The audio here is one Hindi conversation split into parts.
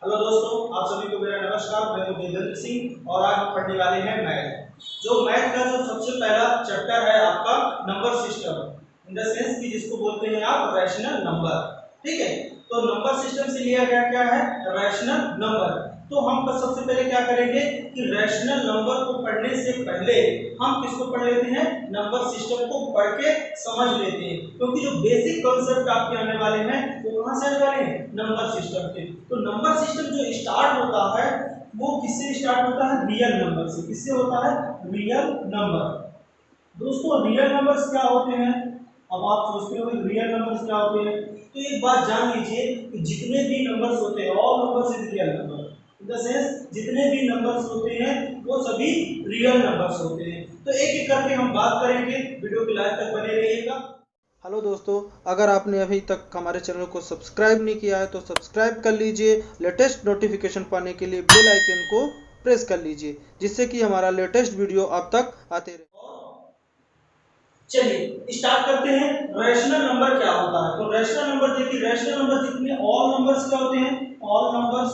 हेलो दोस्तों, आप सभी को मेरा नमस्कार। मैं हूं देवेंद्र सिंह और आज हम पढ़ने वाले हैं मैथ। जो मैथ का जो सबसे पहला चैप्टर है आपका number system, in the sense कि जिसको बोलते हैं आप रैशनल नंबर। ठीक है, तो नंबर सिस्टम से लिया गया क्या है, रैशनल नंबर। तो हम सबसे पहले क्या करेंगे कि रैशनल नंबर को पढ़ने से पहले हम किसको पढ़ लेते हैं, नंबर सिस्टम को पढ़ के समझ लेते हैं, क्योंकि जो बेसिक कॉन्सेप्ट आपके आने वाले हैं वो कहां से आने वाले हैं, नंबर सिस्टम से। तो नंबर सिस्टम जो स्टार्ट होता है वो किससे स्टार्ट होता है, रियल नंबर से। किससे होता है, रियल नंबर। दोस्तों रियल नंबर्स क्या होते हैं, अब आप सोचते हो रियल नंबर्स क्या होते हैं, तो एक बात जान लीजिए कि जितने भी नंबर्स होते हैं, all numbers is real number. In the sense जितने भी नंबर्स होते हैं वो सभी रियल नंबर्स होते हैं। तो एक एक करके हम बात करेंगे, वीडियो के लास्ट तक बने रहिएगा। हेलो दोस्तों, अगर आपने अभी तक हमारे चैनल को सब्सक्राइब नहीं किया है तो सब्सक्राइब कर लीजिए। लेटेस्ट नोटिफिकेशन पाने के लिए बेल आइकन को प्रेस कर लीजिए, जिससे कि हमारा लेटेस्ट वीडियो आप तक आते रहे। चलिए स्टार्ट करते हैं। रैशनल नंबर क्या होता है, तो रैशनल नंबर देखिए, रैशनल नंबर जितने ऑल नंबर्स क्या होते हैं, ऑल नंबर्स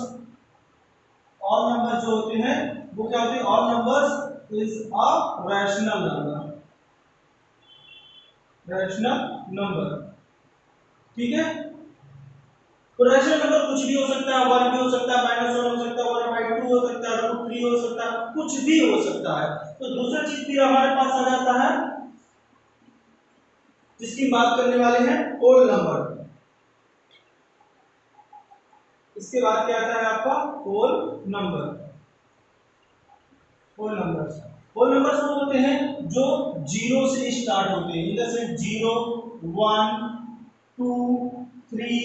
जो होते हैं वो क्या होते हैं, all numbers is a rational number. Rational number, ठीक है। तो रैशनल नंबर कुछ भी हो सकता है, 1 भी हो सकता है, -1 हो सकता है, 1/2 हो सकता है, √3 हो सकता है, कुछ भी हो सकता है। तो दूसरा चीज भी हमारे पास आ जाता है जिसकी बात करने वाले हैं, होल नंबर। इसके बाद क्या आता है आपका, होल नंबर। होल नंबर्स वो होते हैं जो जीरो से स्टार्ट होते हैं, जैसे 0, 1, 2, 3,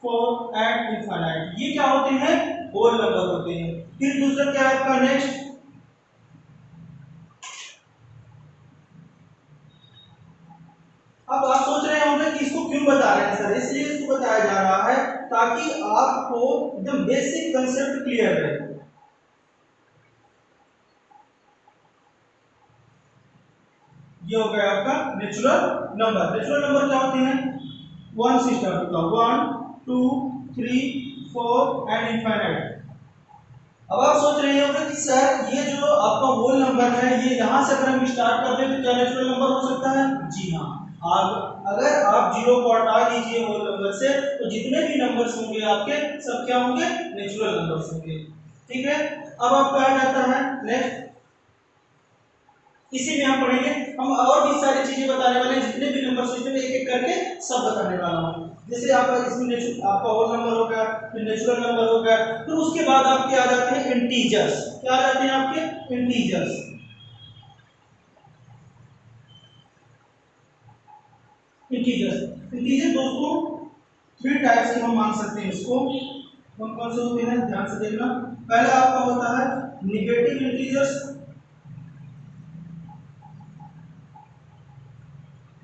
4 एंड इनफाइनाइट। ये क्या होते हैं, होल नंबर होते हैं। फिर दूसरा क्या है आपका, नेक्स्ट, अब आप सोच रहे होंगे कि इसको क्यों बता रहे हैं सर, इसलिए इसको बताया जा रहा है ताकि आपको एकदम बेसिक कंसेप्ट क्लियर रहे। ये हो गया आपका नेचुरल नंबर। नेचुरल नंबर क्या होते हैं, 1 से स्टार्ट होता है, 1, 2, 3, 4 एंड इनफाइनाइट। अब आप सोच रहे होंगे कि सर ये जो आपका होल नंबर है, ये यहां से अगर हम स्टार्ट कर दें तो क्या नेचुरल नंबर हो सकता है, जी हाँ। आप अगर आप 0 को हटा दीजिए होल नंबर से तो जितने भी नंबर्स होंगे आपके सब क्या होंगे, नेचुरल नंबर्स होंगे। ठीक है, अब आपका आ जाता है नेक्स्ट, इसी में हम पढ़ेंगे, हम और भी सारी चीजें बताने वाले हैं, जितने भी नंबर सिस्टम एक एक करके सब बताने वाला हूं। जैसे आपका इसमें आपका होल नंबर हो गया, फिर नेचुरल नंबर हो गया, फिर उसके बाद आपके आ जाते हैं इंटीजर्स। क्या आ जाते हैं आपके, इंटीजर्स। इंटीजर दोस्तों 3 टाइप्स के हम मान सकते हैं इसको। कौन कौन से होते हैं, ध्यान से देखना। पहला आपका होता है negative integers,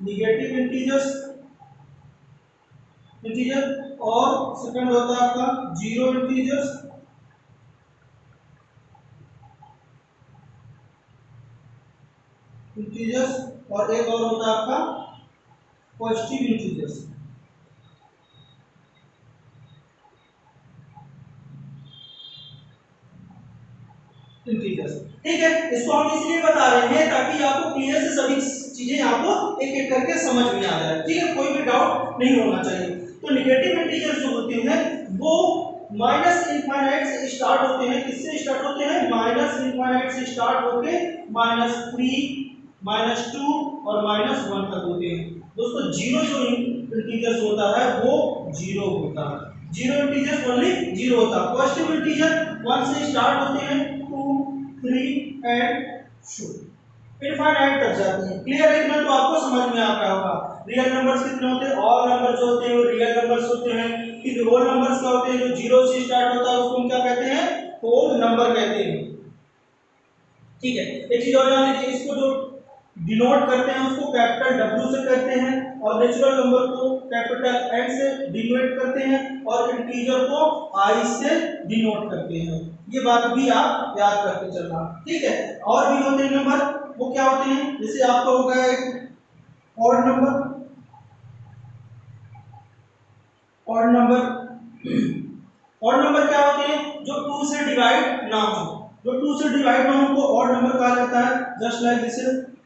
negative integers integer, और सेकंड होता है आपका जीरो इंटीजर्स, और एक और होता है आपका पॉजिटिव इंटीजर्स। इंटीजर्स, ठीक है। इसको हम इसलिए बता रहे हैं ताकि आपको क्लियर से सभी चीजें आपको एक एक करके समझ में आ जाए, ठीक है, कोई भी डाउट नहीं होना चाहिए। तो निगेटिव इंटीजर्स जो होते हैं वो माइनस इनफाइनाइट से स्टार्ट होते हैं। किससे स्टार्ट होते हैं, माइनस इनफाइनाइट से स्टार्ट होके -3, -2 और -1 तक होते हैं। दोस्तों जीरो जो इंटीजर्स होता है वो जीरो होता है, जीरो इंटीजर्स ओनली जीरो होता है। पॉजिटिव इंटीजर 1 से स्टार्ट होते हैं, 2, 3 एंड इनफाइनाइट तक जाते हैं। क्लियर है, इतना तो आपको समझ में आ गया होगा। रियल नंबर्स कितने होते हैं, ऑल नंबर जो होते हैं वो रियल नंबर्स होते हैं। फिर होल नंबर्स क्या होते हैं, जो जीरो से स्टार्ट होता है उसको हम क्या कहते हैं, होल नंबर कहते हैं। ठीक है, एक चीज और जान लीजिए, इसको जो डिनोट करते हैं उसको कैपिटल W से करते हैं, और नेचुरल नंबर को कैपिटल N से डिनोट करते हैं, और इंटीजर को I से डिनोट करते हैं। ये बात भी आप याद करके चलना, ठीक है। और भी होते हैं नंबर, वो क्या होते हैं, जैसे आपका हो गया एक ऑड नंबर, ऑड नंबर क्या होते हैं? जो 2 से डिवाइड ना हो, जो 2 से डिवाइड ना हो वो ऑड नंबर कहा जाता है। जस्ट लाइक दिस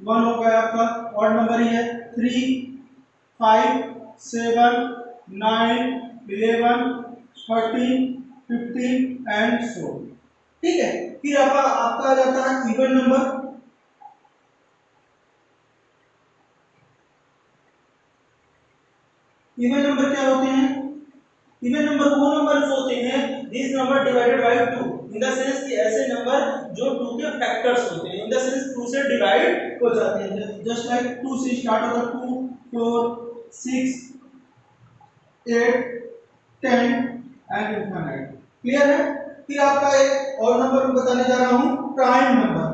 1 हो गया आपका ऑड नंबर ही है। 3 5 7 9 11 13 15 एंड सो, ठीक है। फिर आपका आ जाता है इवन नंबर। इवन नंबर क्या होते हैं? इवन नंबर वो नंबर होते हैं this number divided by 2, in the sense कि ऐसे नंबर जो 2 के फैक्टर्स होते हैं, इन द सेंस 2 से डिवाइड हो जाते हैं। जस्ट लाइक 2 से स्टार्ट होगा 2 4 6 8 10 एंड इनफिनिट। क्लियर है? फिर आपका एक और नंबर बताने जा रहा हूं, प्राइम नंबर।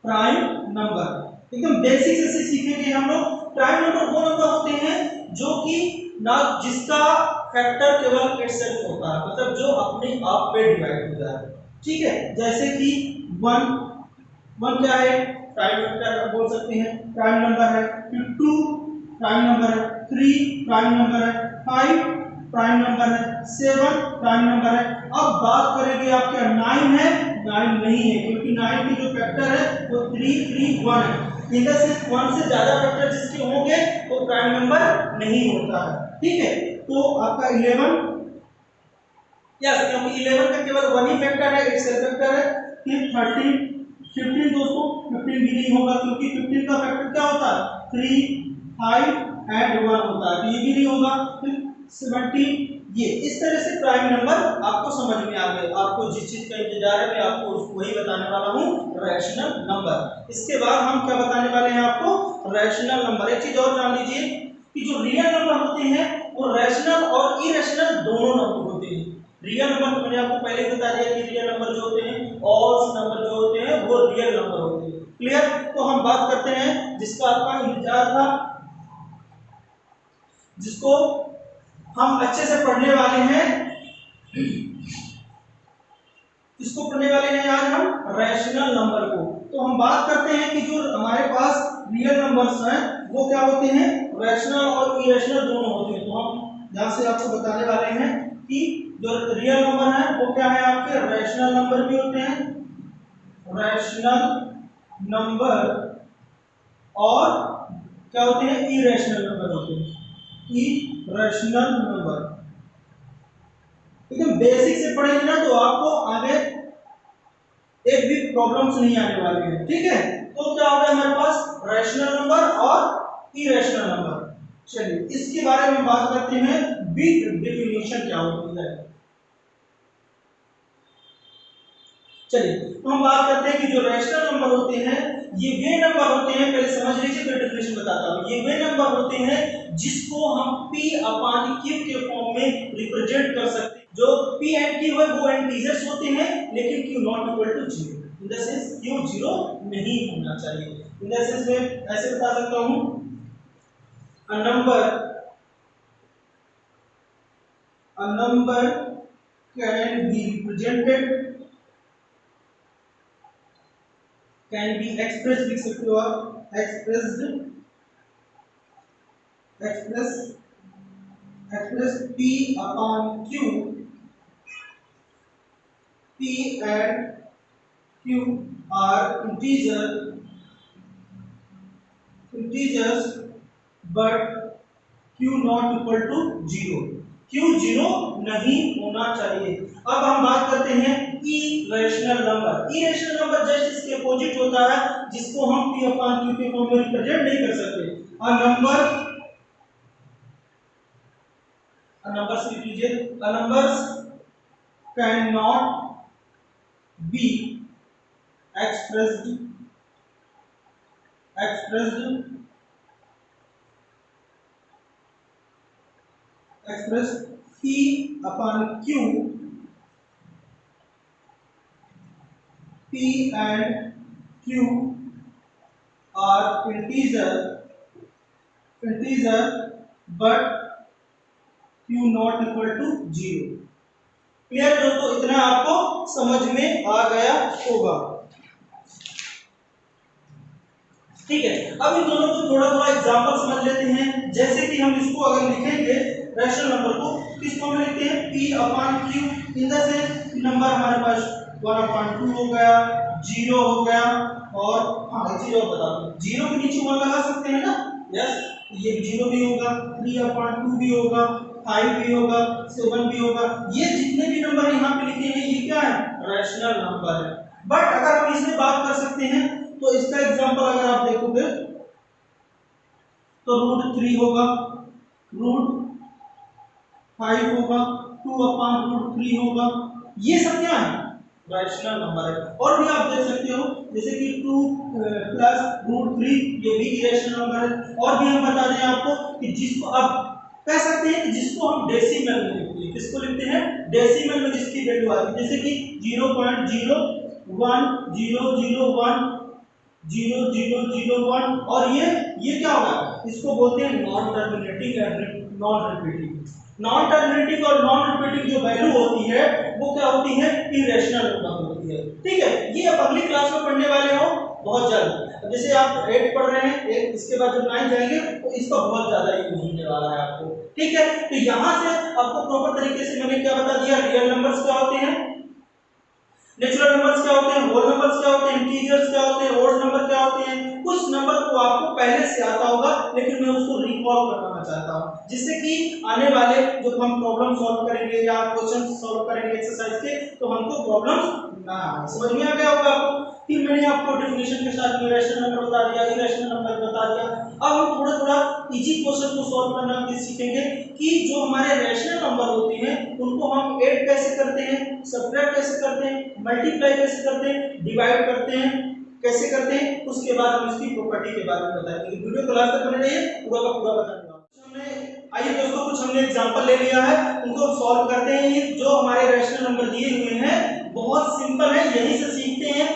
प्राइम नंबर एकदम बेसिक से सीखेंगे हम लोग। प्राइम नंबर वो नंबर होते हैं जो कि ना जिसका फैक्टर केवल इटसेल्फ होता है, मतलब जो अपने आप पे डिवाइड हो जाए, ठीक है। जैसे कि 1 क्या है? प्राइम फैक्टर बोल सकते हैं, प्राइम नंबर है। फिर 2 प्राइम नंबर है, 3 प्राइम नंबर है, 5 प्राइम नंबर है, 7 प्राइम नंबर है। अब बात करेंगे आपका 9 है, 9 नहीं है क्योंकि 9 की जो फैक्टर है वो 3 3 1 है। इधर से 1 से ज्यादा फैक्टर जिसके होंगे वो प्राइम नंबर नहीं होता है, ठीक है। तो आपका 11 यस, क्योंकि 11 का केवल 1 ही फैक्टर है, एक सेल्फ फैक्टर है। फिर 13 15 दोस्तों 15 भी नहीं होगा क्योंकि 15 का फैक्टर क्या होता है? 3 5 एंड 1 होता है, तो ये भी नहीं होगा। फिर 17, ये इस तरह से प्राइम नंबर आपको समझ में आ गए। आपको जिस चीज का इंतजार है मैं आपको वही बताने वाला हूँ, रैशनल नंबर। इसके बाद हम क्या बताने वाले हैं आपको? Rational number. एक चीज और जान लीजिए कि जो रियल नंबर होते हैं वो रैशनल और इरेशनल दोनों नंबर होते हैं। रियल नंबर मैंने आपको पहले ही बता दिया कि रियल नंबर जो होते हैं, ऑड नंबर जो होते हैं वो रियल नंबर होते हैं। क्लियर? तो हम बात करते हैं जिसका आपका इंतजार था, जिसको हम अच्छे से पढ़ने वाले हैं, इसको पढ़ने वाले हैं आज हम रैशनल नंबर को। तो हम बात करते हैं कि जो हमारे पास रियल नंबर्स हैं वो क्या होते हैं? रैशनल और इरेशनल दोनों होते हैं। तो हम यहां से आपको बताने वाले हैं कि जो रियल नंबर है वो क्या है आपके? रैशनल नंबर भी होते हैं, रैशनल नंबर, और क्या होते हैं? इरेशनल नंबर होते हैं, इरेशनल नंबर। एकदम बेसिक से पढ़ेंगे ना तो आपको आगे एक भी प्रॉब्लम्स नहीं आने वाली है, ठीक है। तो क्या होगा हमारे पास? रैशनल नंबर और इरेशनल नंबर। चलिए इसके बारे में बात करते हैं, बिग डेफिनेशन क्या होती है। चलिए तो हम बात करते हैं कि जो रैशनल नंबर होते हैं ये वे नंबर होते हैं, पहले समझ लीजिए फिर डेफिनेशन बताता हूं। ये वे नंबर होते हैं जिसको हम p अपॉन q के फॉर्म में रिप्रेजेंट कर सकते हैं। जो p एंड q है वो इंटीजर्स होते हैं लेकिन q not equal to 0, in the sense q 0 नहीं होना चाहिए। इन द सेंस मैं ऐसे बता सकता हूं, a number can be represented, can be express, लिख सकते हो आप expressed, express p upon q, p and q are integers but q not equal to 0, q 0 नहीं होना चाहिए। अब हम बात करते हैं irrational number. Irrational number just इसके अपोजिट होता है जिसको हम p अपॉन q के फॉर्म में रिप्रेजेंट नहीं कर सकते। a numbers cannot be expressed p upon q, p and q are integer but q not equal to 0। Clear दोस्तों? इतना आपको समझ में आ गया होगा। ठीक है, अब इन दोनों को थोड़ा थोड़ा एग्जांपल समझ लेते हैं। जैसे कि हम इसको अगर लिखेंगे रैशनल नंबर को किस फॉर्म में लिखते हैं, p upon q in the sense number हमारे पास 1/2 हो गया, 0 हो गया, और हाँ 0 बता दो, 0 के नीचे 1 लगा सकते हैं ना, यस, ये 0 भी होगा, 3/2 भी होगा, 5 भी होगा, 7 भी होगा। ये जितने भी नंबर यहाँ पे लिखे हैं ये क्या है, रैशनल नंबर है। बट अगर हम इसमें बात कर सकते हैं तो इसका एग्जांपल अगर आप देखोगे तो √3 होगा, √5 होगा, 2/√3 होगा। ये सब क्या है, रैशनल नंबर है। और भी आप देख सकते हो जैसे कि 2 प्लस √3 ये भी इरेशनल नंबर है। और भी हम बता दें आपको कि जिसको आप कह सकते हैं कि जिसको हम डेसिमल में लिखते हैं, किसको लिखते हैं, डेसिमल में जिसकी वैल्यू आती है, जैसे कि 0.01001 और ये क्या होगा, इसको बोलते हैं non terminating non repeating. Non terminating और नॉन रिपीटिंग जो वैल्यू होती है वो क्या होती है, इरेशनल नंबर होती है। ठीक है, ये आप अगली क्लास में पढ़ने वाले हो बहुत जल्द। जैसे आप 8 पढ़ रहे हैं, 8 इसके बाद जब 9 जाएंगे तो इसका बहुत ज्यादा यूज होने वाला है आपको। ठीक है, तो यहां से आपको प्रॉपर तरीके से मैंने क्या बता दिया, रियल नंबर्स क्या होते हैं, नेचुरल नंबर्स क्या होते हैं, होल नंबर्स क्या होते हैं, इंटीजर्स क्या होते हैं, ओड नंबर क्या होते हैं। कुछ नंबर को आपको पहले से आता होगा लेकिन मैं उसको रिकॉल करवाना चाहता हूं, जिससे कि आने वाले जब हम प्रॉब्लम सॉल्व करेंगे या क्वेश्चन सॉल्व करेंगे एक्सरसाइज के तो हमको प्रॉब्लम ना समझ में आ गया होगा आपको। फिर मैंने आपको डेफिनेशन के साथ रैशनल नंबर बता दिया, इरेशनल नंबर बता दिया। अब हम थोड़ा थोड़ा इजी क्वेश्चन को सॉल्व करना भी सीखेंगे कि जो हमारे रैशनल नंबर होते हैं उनको हम ऐड कैसे करते हैं, सब्ट्रैक्ट कैसे करते हैं, मल्टीप्लाई कैसे करते हैं, डिवाइड करते हैं कैसे करते हैं, उसके बाद हम इसकी प्रॉपर्टी के बारे में बताएंगे। वीडियो को लास्ट तक बने रहिए, पूरा का पूरा बताऊंगा। आइए दोस्तों, कुछ हमने एग्जांपल ले लिया है, उनको हम सॉल्व करते हैं। ये जो हमारे रैशनल नंबर दिए हुए हैं बहुत सिंपल है, यहीं से सीखते हैं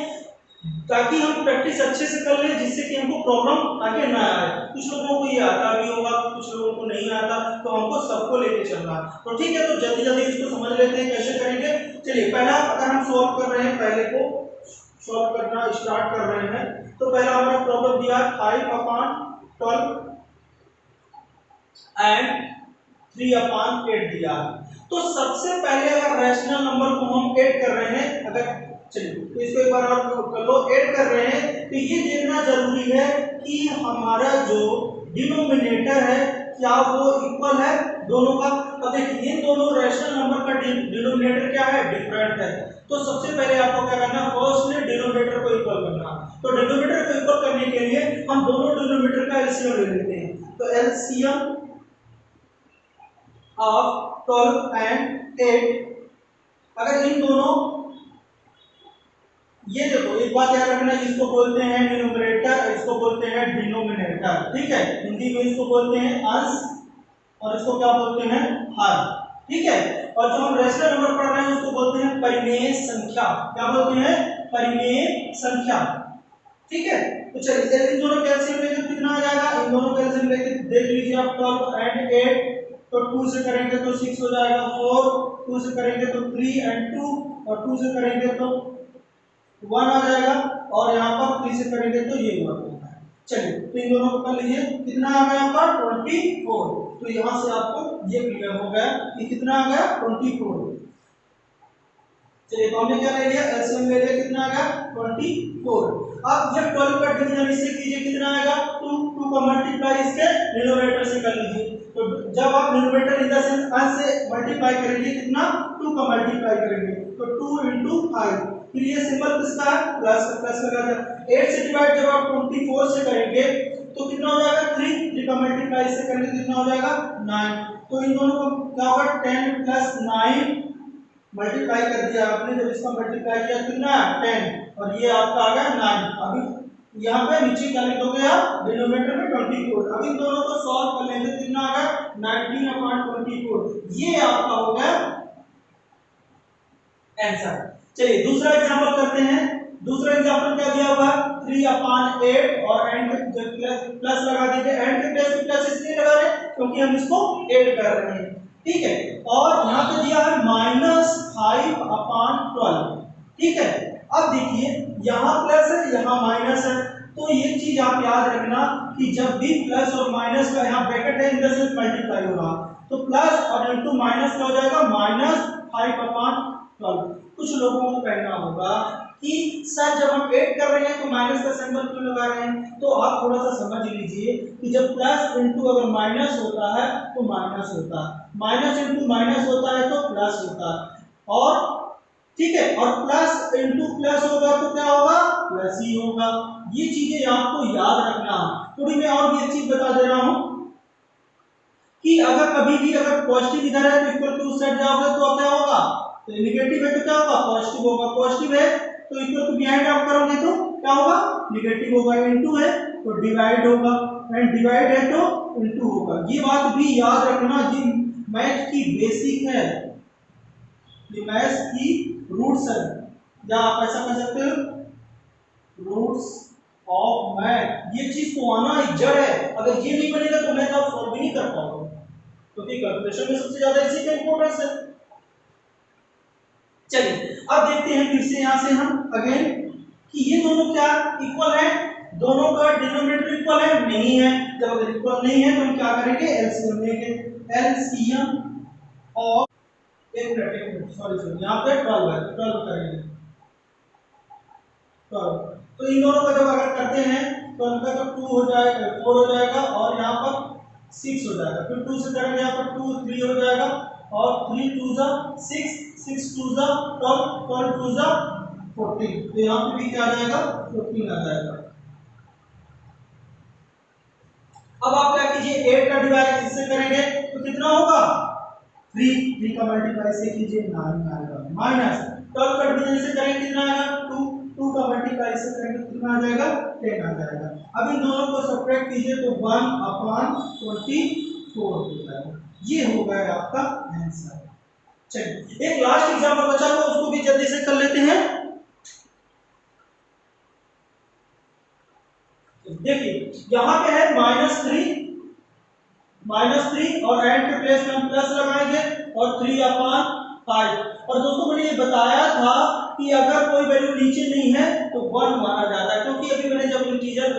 ताकि हम प्रैक्टिस अच्छे से कर लें, जिससे कि हमको प्रॉब्लम आगे ना आए। कुछ लोगों को ये आता भी होगा, कुछ लोगों को नहीं आता, तो हमको सबको लेके चलना। तो ठीक है, तो जल्दी जल्दी इसको समझ लेते हैं कैसे करेंगे। चलिए, पहला अगर हम सॉल्व कर रहे हैं, पहले को सॉल्व करना स्टार्ट कर रहे हैं, तो पहला हमारा प्रॉब्लम दिया 5/12 एंड 3/8 दिया। तो सबसे पहले अगर रैशनल नंबर को हम ऐड कर रहे हैं, अगर चलिए तो इसको एक बार और कर लो, ऐड कर रहे हैं तो ये देखना जरूरी है कि हमारा जो डिनोमिनेटर है क्या वो इक्वल है दोनों का। अब देखिए ये दोनों रैशनल नंबर का डिनोमिनेटर क्या है, डिफरेंट है। तो सबसे पहले आपको क्या करना है, फर्स्ट में डिनोमिनेटर को इक्वल करना। तो डिनोमिनेटर को इक्वल करने के लिए हम दोनों डिनोमिनेटर का एलसीएम ले लेते हैं। तो एलसीएम ऑफ 12 एंड 8, अगर इन दोनों, ये देखो एक बात याद रखना, इसको बोलते हैं न्यूमरेटर, इसको बोलते हैं डिनोमिनेटर। ठीक है, हिंदी में इसको बोलते हैं अंश और इसको क्या बोलते हैं, हर। ठीक है, और जो हम रैशनल नंबर पढ़ रहे हैं उसको बोलते हैं परिमेय संख्या। क्या बोलते हैं, परिमेय संख्या। ठीक है, तो चलिए इन दोनों का एलसीएम लेके कितना आ जाएगा, इन दोनों का एलसीएम लेके देख लीजिए आप, 12 एंड 8, तो 2 से करेंगे तो 6 हो जाएगा, 4, 2 से करेंगे तो 3 एंड 2, और 2 से करेंगे तो 1 आ जाएगा, और यहाँ पर 3 से करेंगे तो ये 1 होगा। चलिए, तो इन दोनों को कर लीजिए, कितना आ गया आपका 24। तो यहाँ से आपको ये क्लियर हो गया कि कितना आ गया 24। चलिए, तो हमने क्या ले लिया, एलसीएम ले लिया, कितना आ गया 24। अब ये 12 का डिवीजन इससे कीजिए, कितना आएगा 2 का मल्टीप्लाई इसके डिनोमिनेटर से कर लीजिए। तो जब आप डिनोमिनेटर इन द सेंस अंश से मल्टीप्लाई करेंगे, कितना 2 का मल्टीप्लाई करेंगे तो 2 × 5, फिर ये सिंबल किसका है, प्लस का, प्लस लगा दिया। 8 से डिवाइड जब आप 24 से करेंगे तो कितना हो जाएगा 3 का मल्टीप्लाई से करेंगे कितना हो जाएगा 9। तो इन दोनों को क्या होगा 10 + 9 मल्टीप्लाई कर दिया आपने, जब इसका मल्टीप्लाई किया कितना 10, और ये आपका आ गया 9। अभी यहाँ पे नीचे क्या लिखोगे आप, डिनोमिनेटर में 24। अब इन दोनों को सॉल्व कर लेंगे, कितना आ गया 19/24। ये आपका हो गया आंसर। चलिए दूसरा एग्जांपल करते हैं। दूसरा एग्जांपल क्या दिया हुआ, 3/8 और एंड प्लस लगा दीजिए। एंड के प्लेस पे प्लस इसलिए लगा रहे हैं क्योंकि हम इसको ऐड कर रहे हैं। ठीक है, और यहाँ पे दिया है -5/12। ठीक है, अब देखिए यहाँ प्लस है यहाँ माइनस है, तो ये चीज आप याद रखना कि जब भी प्लस और माइनस का यहाँ ब्रैकेट है, इन द सेंस मल्टीप्लाई होगा, तो प्लस और इनटू माइनस का हो जाएगा -5/12। कुछ लोगों को कहना होगा कि सर जब हम ऐड कर रहे हैं तो माइनस का सिंबल क्यों लगा रहे हैं, तो आप थोड़ा सा समझ लीजिए कि जब प्लस इनटू अगर माइनस होता है तो माइनस होता है, माइनस इनटू माइनस होता है तो प्लस होता है, और ठीक है, और प्लस इनटू प्लस होगा तो क्या होगा, प्लस ही होगा। ये चीजें आपको याद रखना। थोड़ी मैं और भी एक चीज बता दे रहा हूं कि अगर कभी भी अगर पॉजिटिव इधर है तो इक्वल टू उस साइड जाओगे तो क्या होगा, तो नेगेटिव है तो क्या होगा, पॉजिटिव होगा, पॉजिटिव है तो इक्वल टू बिहाइंड आप करोगे तो क्या होगा, नेगेटिव होगा, इनटू है तो डिवाइड होगा, एंड डिवाइड है तो इनटू होगा। ये बात भी याद रखना, जी मैथ की बेसिक है, ये मैथ की रूट्स है, या आप ऐसा कह सकते हो रूट्स ऑफ मैथ। ये चीज तो आना एक जड़ है, अगर ये नहीं बनेगा तो मैथ आप सॉल्व भी नहीं कर पाओगे, क्योंकि कैलकुलेशन में सबसे ज्यादा इसी का इंपॉर्टेंस है। चलिए अब देखते हैं फिर से यहां से हम अगेन कि ये दोनों क्या इक्वल है, दोनों का डिनोमिनेटर इक्वल है, नहीं है। जब अगर इक्वल नहीं है तो हम क्या करेंगे, एलसीएम लेंगे, एलसीएम और एक मिनट सॉरी यहाँ पे 12 है, 12 करेंगे 12। तो इन दोनों का जब अगर करते हैं तो इनका तो 2 हो जाएगा, 4 हो जाएगा, और यहाँ पर 6 हो जाएगा, फिर 2 से करेंगे यहाँ पर 2 3 हो जाएगा, और 3 2 जा 6, 6 2 जा 12, 12 2 जा 14, तो यहाँ पे भी क्या आ जाएगा, 14 आ जाएगा। अब आप क्या कीजिए, 8 का डिवाइड इससे करेंगे तो कितना होगा, 3 का मल्टीप्लाई से कीजिए 9 आएगा, माइनस 12 का डिवीजन से करेंगे कितना आएगा, 2 का मल्टीप्लाई से करेंगे कितना आ जाएगा, 10 आ जाएगा। अब इन दोनों को सब्ट्रैक्ट कीजिए तो 1/24 हो जाएगा। ये हो गया आपका आंसर। चलिए एक लास्ट एग्जांपल बचा तो उसको भी जल्दी से कर लेते हैं। देखिए यहाँ पे है -3 और एंड के प्लेस में हम प्लस लगाएंगे और 3/5। और दोस्तों मैंने ये बताया था कि अगर कोई वैल्यू नीचे नहीं है तो 1 माना जाता है, क्योंकि अभी मैंने जब इंटीजर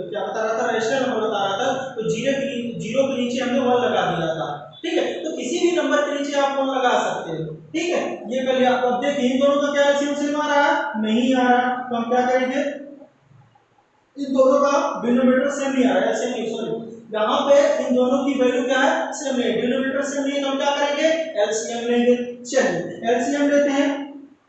क्या बता रहा था, रेशनल नंबर बता रहा था, तो जीरो के नीचे हमने 1 लगा दिया था, ठीक है। तो किसी भी नंबर के नीचे आप 1 लगा सकते हो, ठीक है। ये कर लिया। अब देखिए इन दोनों का क्या एलसीएम आ रहा है, नहीं आ रहा, तो हम क्या करेंगे, इन दोनों का डिनोमिनेटर सेम नहीं आ रहा है, सेम नहीं, सॉरी यहाँ पे इन दोनों की वैल्यू क्या है, सेम है, डिनोमिनेटर सेम नहीं है, तो हम क्या करेंगे, एलसीएम लेंगे। चलिए एलसीएम लेते हैं,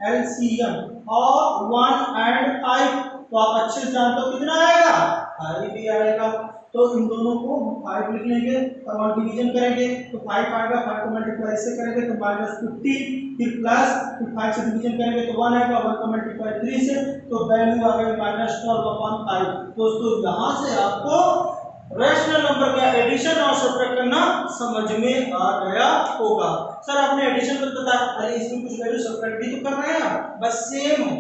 एलसीएम और 1 एंड 5, तो आप अच्छे से जानते हो कितना आएगा, 5 भी आएगा। तो इन दोनों को 5 लिख लेंगे और डिवीजन करेंगे तो 5 आएगा, 5 को मल्टीप्लाई से करेंगे तो -50, फिर प्लस, फिर 5 से डिवीजन करेंगे तो 1 आएगा, 1 को मल्टीप्लाई 3 से तो वैल्यू आ गई -12/5। दोस्तों यहाँ से आपको रैशनल नंबर का एडिशन और सब्ट्रैक्ट करना समझ में आ गया होगा। सर आपने एडिशन कर बताया, अरे इसमें कुछ वैल्यू सब्ट्रैक्ट भी तो कर रहे हैं, बस सेम है,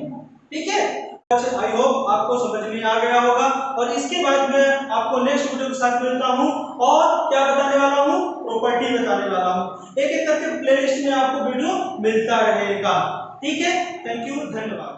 ठीक है। आई होप आपको समझ में आ गया होगा, और इसके बाद मैं आपको नेक्स्ट वीडियो के साथ मिलता हूं और क्या बताने वाला हूं, प्रॉपर्टी बताने वाला हूं। एक एक करके प्लेलिस्ट में आपको वीडियो मिलता रहेगा, ठीक है। थैंक यू, धन्यवाद।